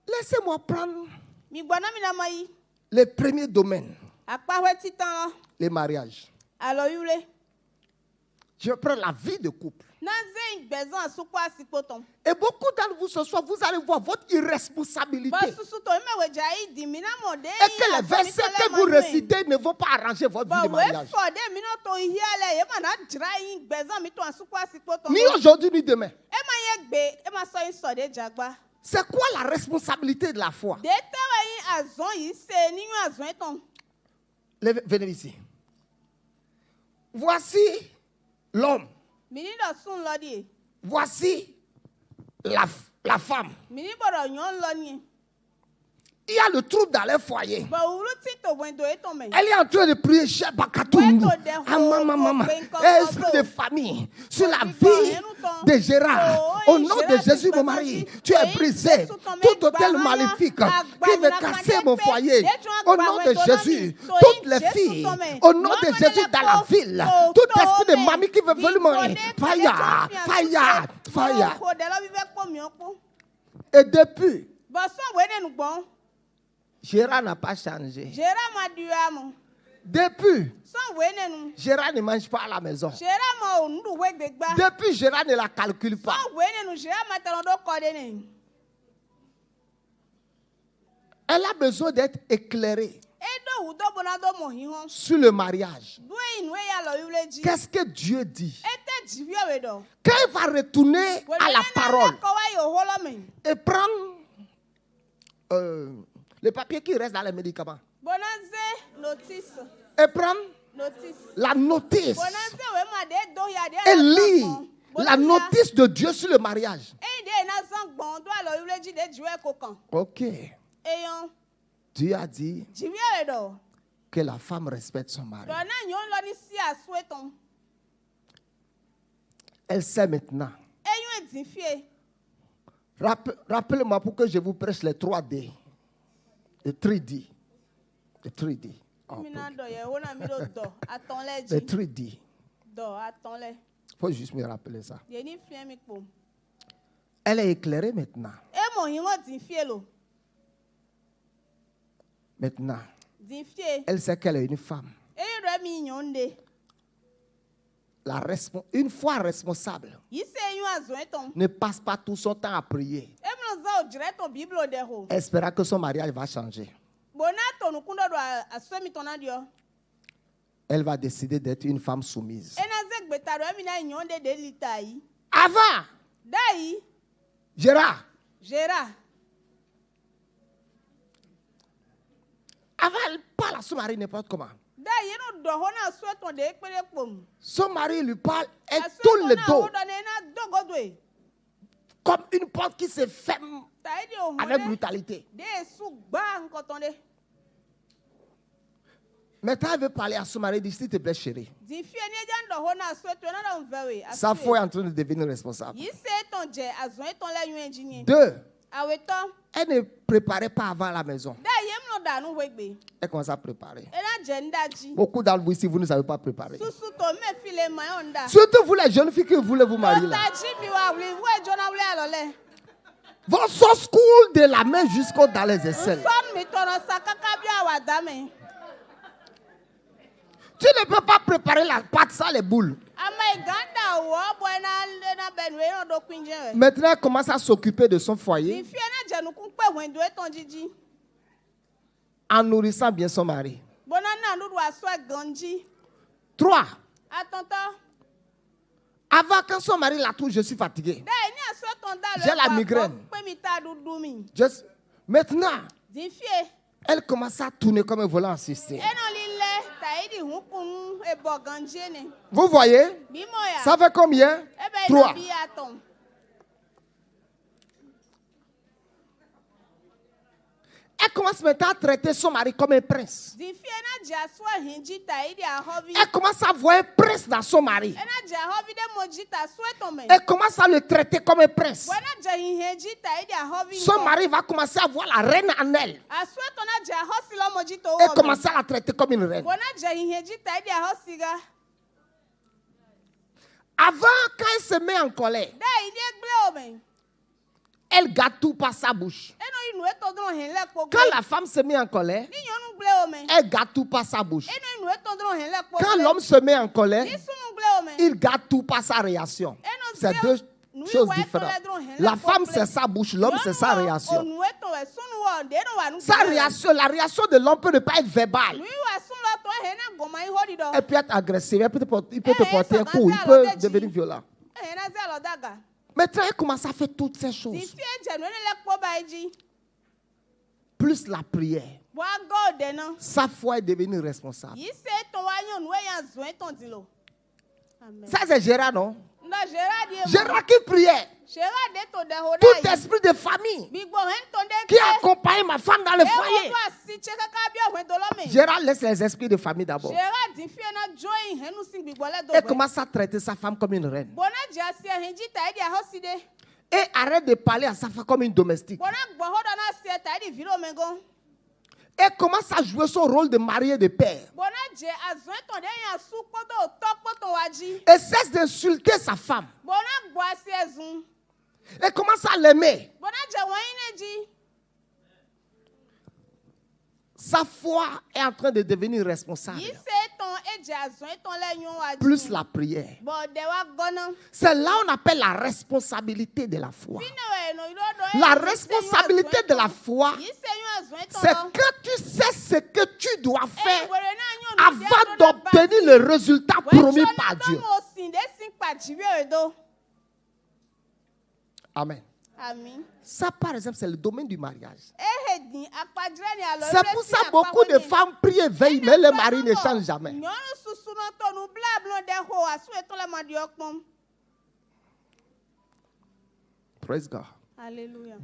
Laissez-moi prendre les premiers domaines, les mariages. Je prends la vie de couple. Et beaucoup d'entre vous ce soir, vous allez voir votre irresponsabilité. Et que les versets que vous récitez ne vont pas arranger votre vie de mariage. Ni aujourd'hui ni demain. C'est quoi la responsabilité de la foi? Venez ici. Voici l'homme. Voici la femme. Il y a le trouble dans leur foyer. Elle est en train de prier chez Bakatundu. Esprit de famille. Sur la vie de Gérard. Au nom de Jésus, mon mari, tu es brisé. Tout hôtel maléfique qui veut casser mon foyer. Au nom de Jésus. Toutes les filles. Au nom de Jésus dans la ville. Tout esprit de mamie qui veut venir mourir. Fire. Fire. Fire. Et depuis, Gérard n'a pas changé. Depuis, Gérard ne mange pas à la maison. Depuis, Gérard ne la calcule pas. Elle a besoin d'être éclairée sur le mariage. Qu'est-ce que Dieu dit? Quand il va retourner à la parole et prendre les papiers qui restent dans les médicaments. Et prendre la notice. Et lire la notice de Dieu sur le mariage. Ok. Dieu a dit que la femme respecte son mari. Elle sait maintenant. Rappelez-moi pour que je vous prêche les 3D. Les 3D. Les 3D. Oh, les 3D. Il faut juste me rappeler ça. Elle est éclairée maintenant. Maintenant, elle sait qu'elle est une femme. Une fois responsable ne passe pas tout son temps à prier, espérant que son mariage va changer. Elle va décider d'être une femme soumise. Avant, Gérard. Avant, elle parle à son mari n'importe comment. Son mari lui parle et tourne le dos. Comme une porte qui se ferme avec brutalité. Maintenant, elle veut parler à son mari. Il dit, s'il te plaît, chérie. Sa foi est en train de devenir responsable. 2. Elle ne préparait pas avant la maison. Elle commence à préparer. Beaucoup d'entre vous ici, vous ne savez pas préparer. Surtout vous les jeunes filles que vous voulez vous marier là. Vos sauce coule de la main jusqu'au dans les aisselles. Tu ne peux pas préparer la pâte sans les boules. Maintenant, elle commence à s'occuper de son foyer en nourrissant bien son mari. 3. Avant, quand son mari la touche, je suis fatigué. J'ai la migraine. Maintenant, elle commence à tourner comme un volant assisté. Vous voyez? Ça fait combien? 3. Elle commence maintenant à traiter son mari comme un prince. Elle commence à voir un prince dans son mari. Elle commence à le traiter comme un prince. Son mari va commencer à voir la reine en elle. Elle commence à la traiter comme une reine. Avant, quand elle se met en colère, Elle garde tout par sa bouche. Quand la femme se met en colère, elle garde tout par sa bouche. Quand l'homme se met en colère, il garde tout par sa réaction. C'est deux choses différentes. La femme, c'est sa bouche, l'homme, c'est sa réaction. Sa réaction, la réaction de l'homme peut ne pas être verbale. Elle peut être agressive, il peut te porter un coup, il peut devenir violent. Maintenant, elle commence à faire toutes ces choses. Plus la prière, sa foi est devenue responsable. Ça, c'est Gérard, non? Gérard qui priait. Tout esprit de famille qui accompagne ma femme dans le foyer. Gérard laisse les esprits de famille d'abord. Et commence à traiter sa femme comme une reine. Et arrête de parler à sa femme comme une domestique. Et commence à jouer son rôle de mari et de père. Et cesse d'insulter sa femme. Et commence à l'aimer. Sa foi est en train de devenir responsable. Plus la prière. C'est là qu'on appelle la responsabilité de la foi. La responsabilité de la foi, c'est que tu sais ce que tu dois faire avant d'obtenir le résultat promis par Dieu. Amen. Ça, par exemple, c'est le domaine du mariage. C'est pour ça que beaucoup de femmes prient et veillent, mais le mari ne change jamais. Praise God. Hallelujah.